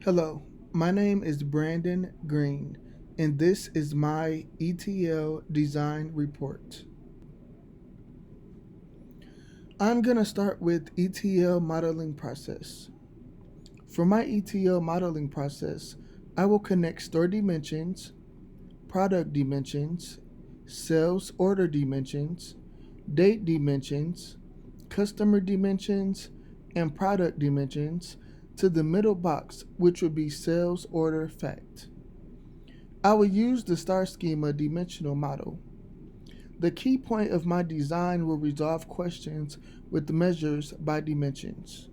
Hello, my name is Brandon Green, and this is my ETL design report. I'm going to start with ETL modeling process. For my ETL modeling process, I will connect store dimensions, product dimensions, sales order dimensions, date dimensions, customer dimensions, and product dimensions to the middle box, which would be sales order fact. I will use the star schema dimensional model. The key point of my design will resolve questions with measures by dimensions.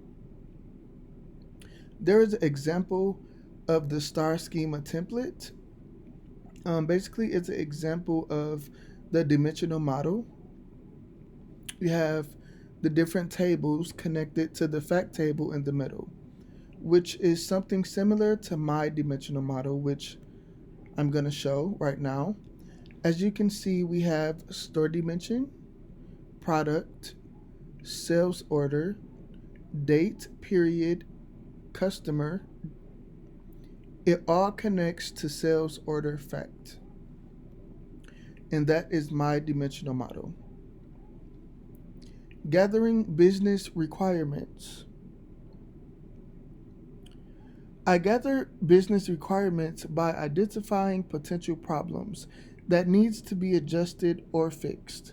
There is an example of the star schema template. Basically, it's an example of the dimensional model. You have the different tables connected to the fact table in the middle, which is something similar to my dimensional model, which I'm going to show right now. As you can see, we have store dimension, product, sales order, date, period, customer. It all connects to sales order fact. And that is my dimensional model. Gathering business requirements. I gather business requirements by identifying potential problems that needs to be adjusted or fixed.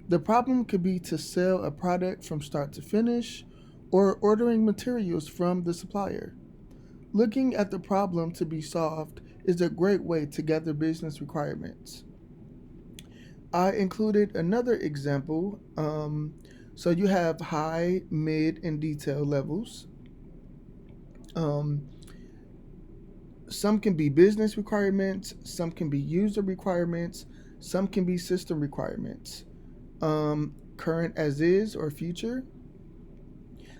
The problem could be to sell a product from start to finish or ordering materials from the supplier. Looking at the problem to be solved is a great way to gather business requirements. I included another example. So you have high, mid, and detail levels. Um, some can be business requirements, some can be user requirements, some can be system requirements. Current as is or future.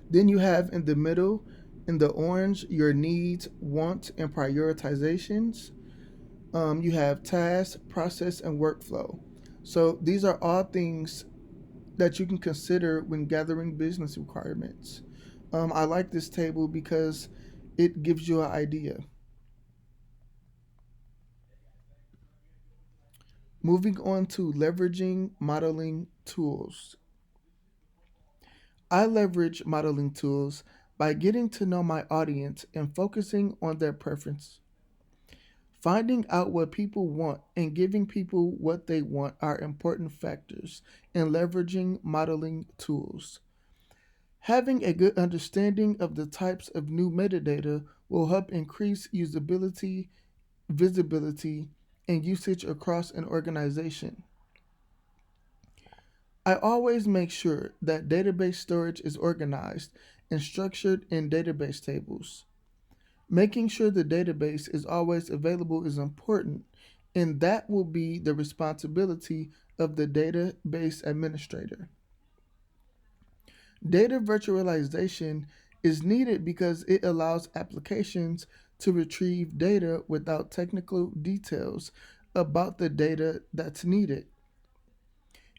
Then you have in the middle, in the orange, your needs, wants, and prioritizations. You have task, process, and workflow. So these are all things that you can consider when gathering business requirements. I like this table because it gives you an idea. Moving on to leveraging modeling tools. I leverage modeling tools by getting to know my audience and focusing on their preference. Finding out what people want and giving people what they want are important factors in leveraging modeling tools. Having a good understanding of the types of new metadata will help increase usability, visibility, and usage across an organization. I always make sure that database storage is organized and structured in database tables. Making sure the database is always available is important, and that will be the responsibility of the database administrator. Data virtualization is needed because it allows applications to retrieve data without technical details about the data that's needed.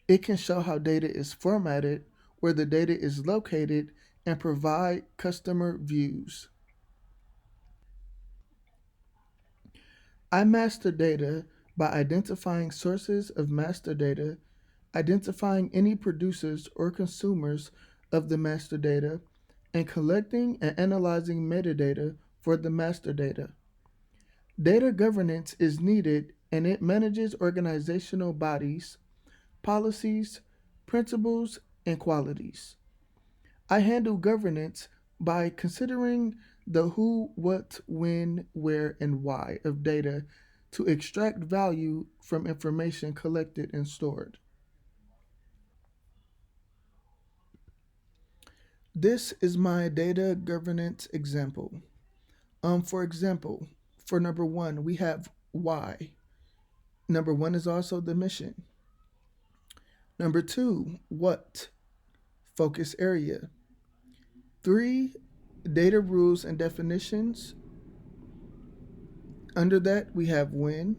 It can show how data is formatted, where the data is located, and provide customer views. I master data by identifying sources of master data, identifying any producers or consumers of the master data, and collecting and analyzing metadata for the master data. Data governance is needed and it manages organizational bodies, policies, principles, and qualities. I handle governance by considering the who, what, when, where, and why of data to extract value from information collected and stored. This is my data governance example. For example, for number one, we have why. Number one is also the mission. Number two, what? Focus area. Three, data rules and definitions. Under that, we have when.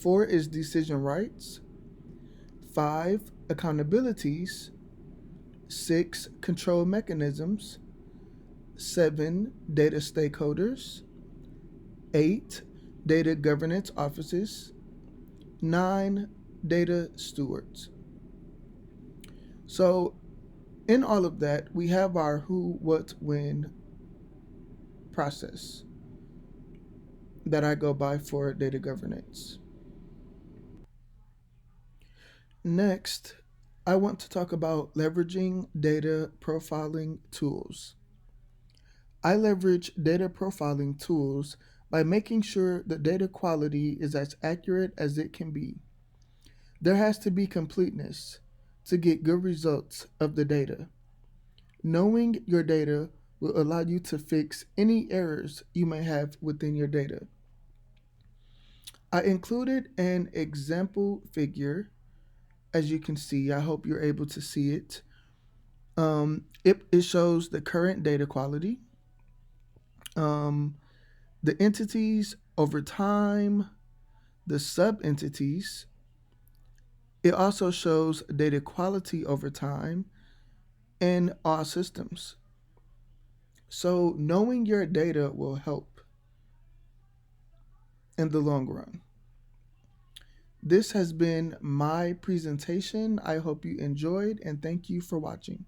Four is decision rights. Five, accountabilities. Six, control mechanisms. 7, data stakeholders. 8, data governance offices. 9, data stewards. So, in all of that, we have our who, what, when process that I go by for data governance. Next, I want to talk about leveraging data profiling tools. I leverage data profiling tools by making sure the data quality is as accurate as it can be. There has to be completeness to get good results of the data. Knowing your data will allow you to fix any errors you may have within your data. I included an example figure, as you can see. I hope you're able to see it. It shows the current data quality, um, the entities over time, the sub entities. It also shows data quality over time in all systems. So, knowing your data will help in the long run. This has been my presentation. I hope you enjoyed and thank you for watching.